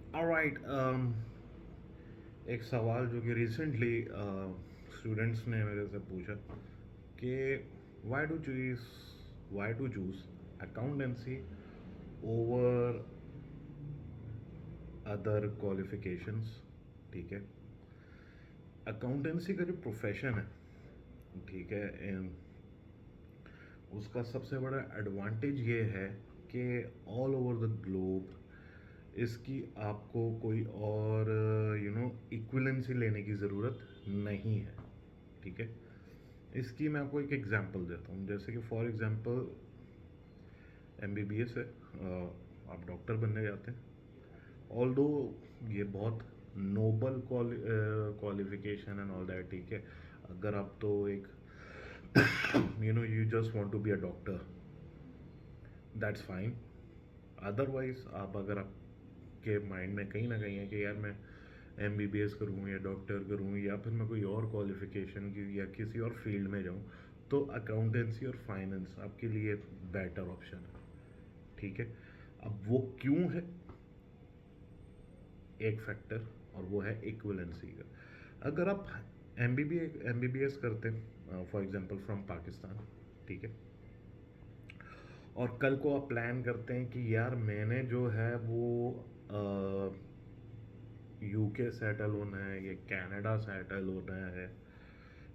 Alright, एक सवाल जो कि रिसेंटली स्टूडेंट्स ने मेरे से पूछा कि why to choose why to choose accountancy over other qualifications. ठीक है, अकाउंटेंसी का जो प्रोफेशन है, ठीक है, उसका सबसे बड़ा एडवांटेज ये है कि ऑल ओवर द ग्लोब इसकी आपको कोई और इक्विलेंसी लेने की ज़रूरत नहीं है। ठीक है, इसकी मैं आपको एक एग्जांपल देता हूँ। जैसे कि फॉर एग्जांपल एमबीबीएस है, आप डॉक्टर बनने जाते हैं। ऑल्दो ये बहुत noble qualification and all that, ठीक है। अगर आप तो एक you just want to be a doctor, that's fine. Otherwise आप अगर आपके माइंड में कहीं ना कहीं है कि यार मैं एम बी बी एस करूँ या डॉक्टर करूँ या फिर मैं कोई और क्वालिफिकेशन की या किसी और फील्ड में जाऊँ, तो अकाउंटेंसी और फाइनेंस आपके लिए बेटर ऑप्शन है। ठीक है, अब वो क्यों है, एक फैक्टर, और वो है इक्वलेंसी का। अगर आप एम बी बी एस करते हैं फॉर एग्जांपल फ्रॉम पाकिस्तान, ठीक है, और कल को आप प्लान करते हैं कि यार मैंने जो है वो यूके सेटल होना है या कनाडा सेटल होना है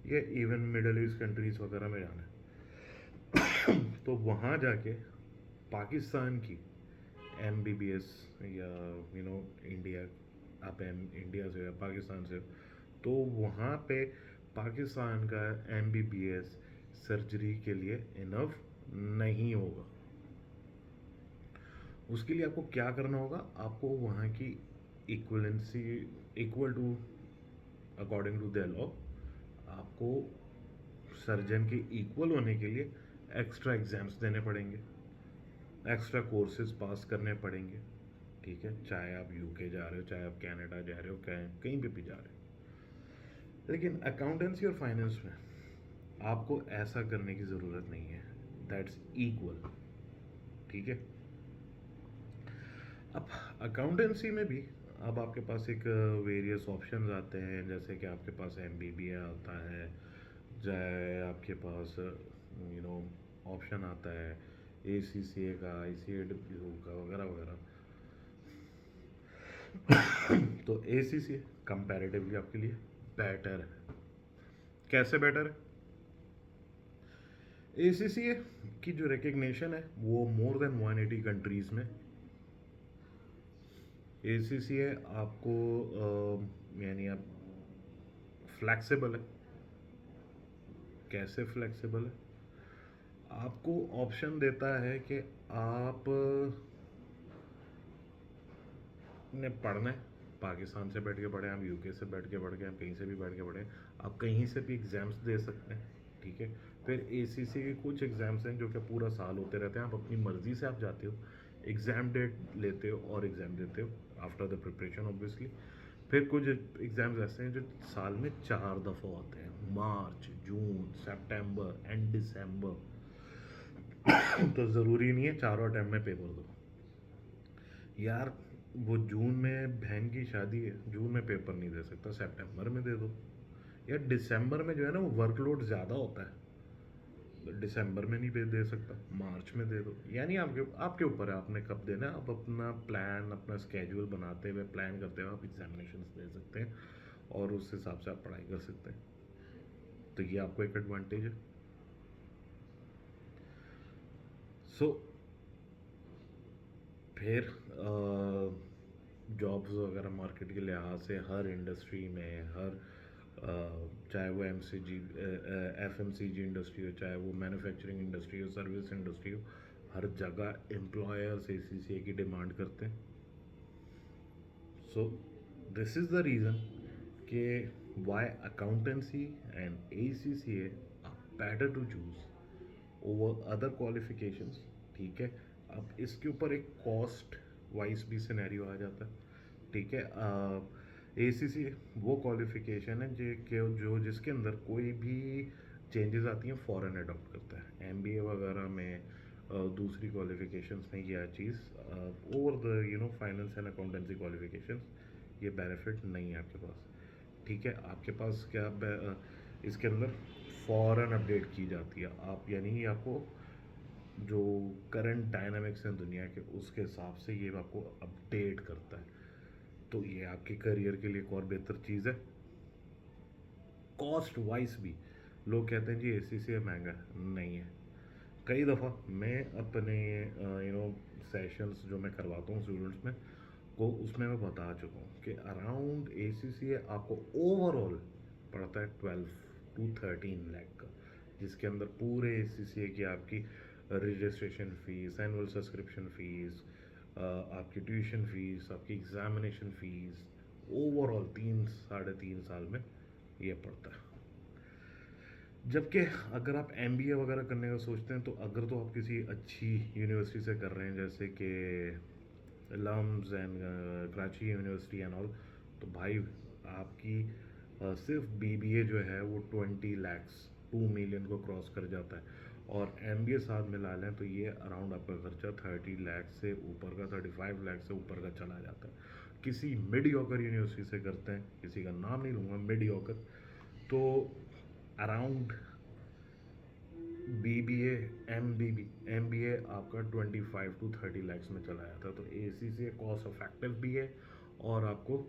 या इवन मिडल ईस्ट कंट्रीज वगैरह में जाना है, तो वहाँ जाके पाकिस्तान की एम बी बी एस या इंडिया, आप इंडिया से या पाकिस्तान से हो, तो वहाँ पे पाकिस्तान का M B B S surgery के लिए इनफ नहीं होगा। उसके लिए आपको क्या करना होगा, आपको वहाँ की equivalency, equal to according to the law, आपको सर्जन के इक्वल होने के लिए एक्स्ट्रा एग्ज़ाम्स देने पड़ेंगे, एक्स्ट्रा कोर्सेज पास करने पड़ेंगे। ठीक है, चाहे आप यूके जा रहे हो, चाहे आप कनाडा जा रहे हो, कहीं कहीं पे भी जा रहे हो। लेकिन अकाउंटेंसी और फाइनेंस में आपको ऐसा करने की ज़रूरत नहीं है, दैट्स इक्वल। ठीक है, अब अकाउंटेंसी में भी अब आपके पास एक वेरियस ऑप्शंस आते हैं, जैसे कि आपके पास एम बी बी ए आता है, चाहे आपके पास ऑप्शन आता है ए सी सी ए का, आई सी ए डब्ल्यू का, वगैरह वगैरह। तो ए सी सी ए कंपैरेटिवली आपके लिए बेटर है। कैसे बेटर है? ए सी सी ए की जो रिकग्निशन है वो मोर देन 180 कंट्रीज़ में। ए सी सी ए आपको यानी आप फ्लैक्सिबल है। कैसे फ्लैक्सिबल है? आपको ऑप्शन देता है कि आप ने पढ़ना है, पाकिस्तान से बैठ के पढ़ें, आप यूके से बैठ के पढ़ के, आप कहीं से भी बैठ के पढ़ें, आप कहीं से भी एग्ज़ाम्स दे सकते हैं। ठीक है, फिर ए सी सी के कुछ एग्ज़ाम्स हैं जो कि पूरा साल होते रहते हैं, आप अपनी मर्ज़ी से आप जाते हो, एग्ज़ाम डेट लेते हो और एग्ज़ाम देते हो आफ्टर द प्रिपरेशन ऑब्वियसली। फिर कुछ एग्ज़ाम्स ऐसे हैं जो साल में 4 दफ़ा होते हैं, मार्च, जून, सितंबर एंड दिसंबर। तो ज़रूरी नहीं है चारों टाइम में पेपर दो। यार वो जून में बहन की शादी है, जून में पेपर नहीं दे सकता, सितंबर में दे दो। यार दिसंबर में जो है ना वो वर्कलोड ज़्यादा होता है, तो दिसंबर में नहीं दे सकता, मार्च में दे दो। यानी आपके आपके ऊपर है आपने कब देना है। आप अपना प्लान, अपना स्केड्यूल बनाते हुए, प्लान करते हुए आप एग्जामिनेशन दे सकते हैं और उस हिसाब से आप पढ़ाई कर सकते हैं। तो ये आपको एक एडवांटेज है। सो फिर जॉब्स वगैरह मार्केट के लिहाज से हर इंडस्ट्री में, हर चाहे वो एम सी जी, एफ एम सी जी इंडस्ट्री हो, चाहे वो मैन्युफैक्चरिंग इंडस्ट्री हो, सर्विस इंडस्ट्री हो, हर जगह एम्प्लॉयर्स ए सी सी ए की डिमांड करते हैं। So this is the reason कि why accountancy and A C C A are better to choose over other qualifications. ठीक है, अब इसके ऊपर एक कॉस्ट वाइज भी सिनेरियो आ जाता है। ठीक है, ए सी सी वो क्वालिफिकेशन है जो जिसके अंदर कोई भी चेंजेस आती हैं फ़ौरन अडॉप्ट करता है। एम बी ए वगैरह में दूसरी क्वालिफिकेशंस में यह चीज़ over the finance and accountancy qualifications ये बेनिफिट नहीं है आपके पास। ठीक है, आपके पास क्या इसके अंदर फ़ौरन अपडेट की जाती है, आप यानी कि आपको जो करंट डायनामिक्स हैं दुनिया के उसके हिसाब से ये आपको अपडेट करता है। तो ये आपके करियर के लिए एक और बेहतर चीज़ है। कॉस्ट वाइज भी लोग कहते हैं जी एसीसी महंगा है, नहीं है। कई दफ़ा मैं अपने सेशंस जो मैं करवाता हूँ स्टूडेंट्स में को उसमें मैं बता चुका हूँ कि अराउंड एसीसी आपको ओवरऑल पड़ता है 12 to 13 लाख का, जिसके अंदर पूरे एसीसी की आपकी registration fees, annual subscription fees, आपकी ट्यूशन फ़ीस, आपकी एग्ज़ामिनेशन फ़ीस, ओवरऑल 3 साढ़े 3 साल में ये पड़ता है। जबकि अगर आप एमबीए वगैरह करने का सोचते हैं तो अगर तो आप किसी अच्छी यूनिवर्सिटी से कर रहे हैं जैसे कि LUMS and Karachi university and all, तो भाई आपकी सिर्फ बीबीए जो है वो 20 lakhs 2 million को क्रॉस कर जाता है। और एमबीए साथ मिला लें तो ये अराउंड आपका खर्चा 30 लाख से ऊपर का, 35 लाख से ऊपर का चला जाता है। किसी मिडियोकर यूनिवर्सिटी से करते हैं, किसी का नाम नहीं लूँगा, मिडियोकर, तो अराउंड बीबीए एमबीए आपका 25 to 30 lakhs में चला जाता है। तो एसी से कॉस्ट इफेक्टिव भी है और आपको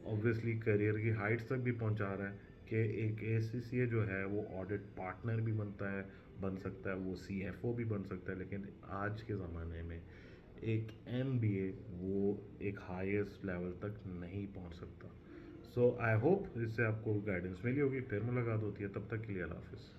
ऑब्वियसली करियर की हाइट्स तक भी पहुंचा रहा है कि एक एसीसीए जो है वो ऑडिट पार्टनर भी बन सकता है, वो सीएफओ भी बन सकता है। लेकिन आज के ज़माने में एक एमबीए वो एक हाईएस्ट लेवल तक नहीं पहुंच सकता। सो आई होप इससे आपको गाइडेंस मिली होगी। फिर मुलाकात होती है, तब तक के लिए अल्लाह हाफिज़।